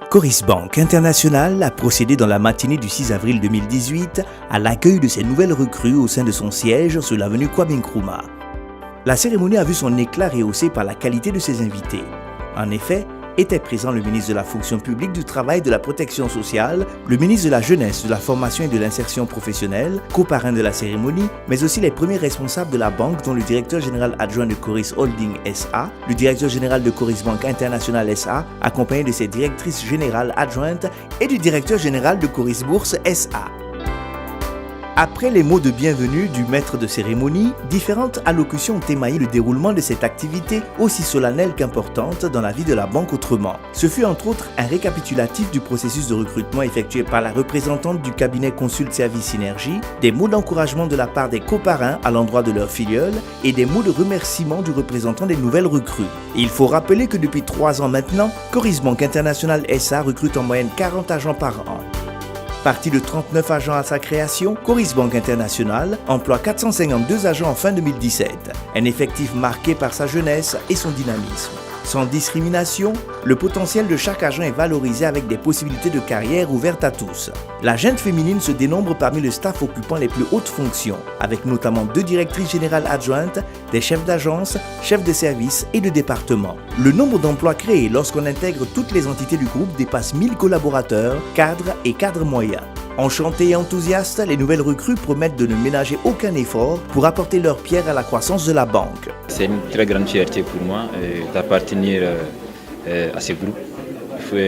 Coris Bank International a procédé dans la matinée du 6 avril 2018 à l'accueil de ses nouvelles recrues au sein de son siège sur l'avenue Kwame Nkrumah. La cérémonie a vu son éclat rehaussé par la qualité de ses invités. En effet, étaient présents le ministre de la Fonction publique, du Travail et de la Protection sociale, le ministre de la Jeunesse, de la Formation et de l'Insertion professionnelle, co-parrain de la cérémonie, mais aussi les premiers responsables de la banque, dont le directeur général adjoint de Coris Holding SA, le directeur général de Coris Bank International SA, accompagné de ses directrices générales adjointes et du directeur général de Coris Bourse SA. Après les mots de bienvenue du maître de cérémonie, différentes allocutions ont émaillé le déroulement de cette activité aussi solennelle qu'importante dans la vie de la banque autrement. Ce fut entre autres un récapitulatif du processus de recrutement effectué par la représentante du cabinet Consult Service Synergie, des mots d'encouragement de la part des coparrains à l'endroit de leur filleule et des mots de remerciement du représentant des nouvelles recrues. Et il faut rappeler que depuis 3 ans maintenant, Coris Bank International SA recrute en moyenne 40 agents par an. Parti de 39 agents à sa création, Coris Bank International emploie 452 agents en fin 2017. Un effectif marqué par sa jeunesse et son dynamisme. Sans discrimination, le potentiel de chaque agent est valorisé avec des possibilités de carrière ouvertes à tous. La gente féminine se dénombre parmi le staff occupant les plus hautes fonctions, avec notamment 2 directrices générales adjointes, des chefs d'agence, chefs de service et de département. Le nombre d'emplois créés lorsqu'on intègre toutes les entités du groupe dépasse 1000 collaborateurs, cadres et cadres moyens. Enchantés et enthousiastes, les nouvelles recrues promettent de ne ménager aucun effort pour apporter leur pierre à la croissance de la banque. C'est une très grande fierté pour moi d'appartenir à ce groupe.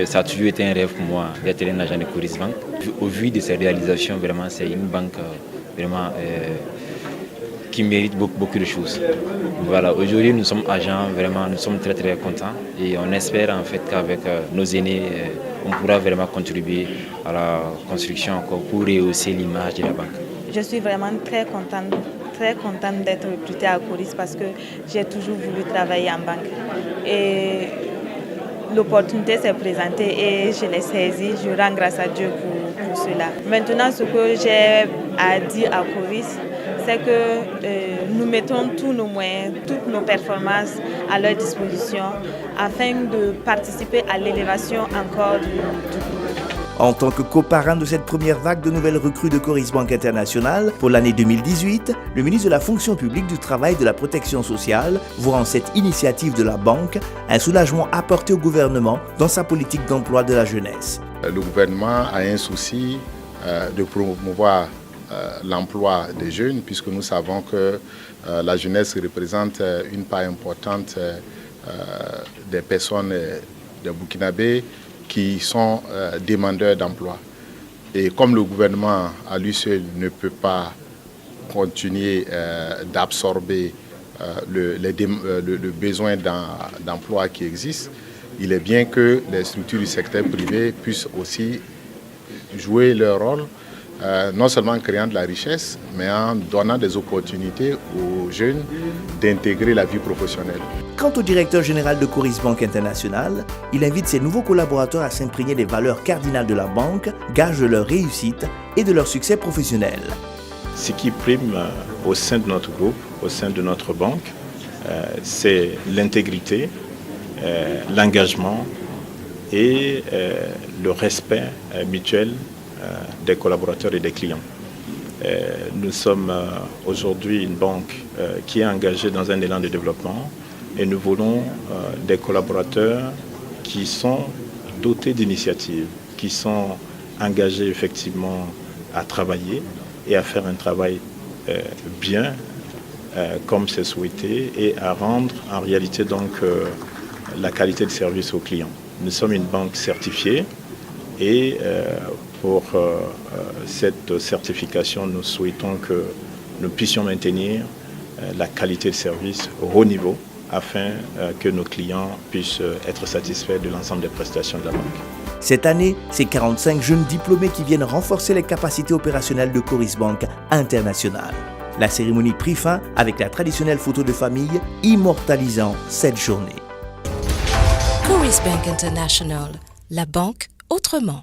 Ça a toujours été un rêve pour moi d'être un agent de Coris Bank. Au vu de ses réalisations, vraiment, c'est une banque qui mérite beaucoup de choses. Voilà, aujourd'hui nous sommes agents, vraiment nous sommes très contents et on espère en fait qu'avec nos aînés on pourra vraiment contribuer à la construction encore pour rehausser l'image de la banque. Je suis vraiment très contente d'être recrutée à Coris parce que j'ai toujours voulu travailler en banque. Et l'opportunité s'est présentée et je l'ai saisie. Je rends grâce à Dieu pour cela. Maintenant, ce que j'ai à dire à Coris, c'est que nous mettons tous nos moyens, toutes nos performances à leur disposition afin de participer à l'élévation encore du groupe. En tant que coparrain de cette première vague de nouvelles recrues de Coris Bank International pour l'année 2018, le ministre de la Fonction publique, du Travail et de la Protection sociale voit en cette initiative de la banque un soulagement apporté au gouvernement dans sa politique d'emploi de la jeunesse. Le gouvernement a un souci de promouvoir l'emploi des jeunes, puisque nous savons que la jeunesse représente une part importante des personnes de Burkinabé qui sont demandeurs d'emploi. Et comme le gouvernement à lui seul ne peut pas continuer d'absorber le besoin d'emploi qui existe, il est bien que les structures du secteur privé puissent aussi jouer leur rôle, non seulement en créant de la richesse, mais en donnant des opportunités aux jeunes d'intégrer la vie professionnelle. Quant au directeur général de Coris Bank International, il invite ses nouveaux collaborateurs à s'imprégner des valeurs cardinales de la banque, gage de leur réussite et de leur succès professionnel. Ce qui prime au sein de notre groupe, au sein de notre banque, c'est l'intégrité, l'engagement et le respect mutuel des collaborateurs et des clients. Nous sommes aujourd'hui une banque qui est engagée dans un élan de développement et nous voulons des collaborateurs qui sont dotés d'initiatives, qui sont engagés effectivement à travailler et à faire un travail bien comme c'est souhaité et à rendre en réalité donc la qualité de service aux clients. Nous sommes une banque certifiée et pour cette certification, nous souhaitons que nous puissions maintenir la qualité de service au haut niveau afin que nos clients puissent être satisfaits de l'ensemble des prestations de la banque. Cette année, c'est 45 jeunes diplômés qui viennent renforcer les capacités opérationnelles de Coris Bank International. La cérémonie prit fin avec la traditionnelle photo de famille immortalisant cette journée. Coris Bank International, la banque autrement.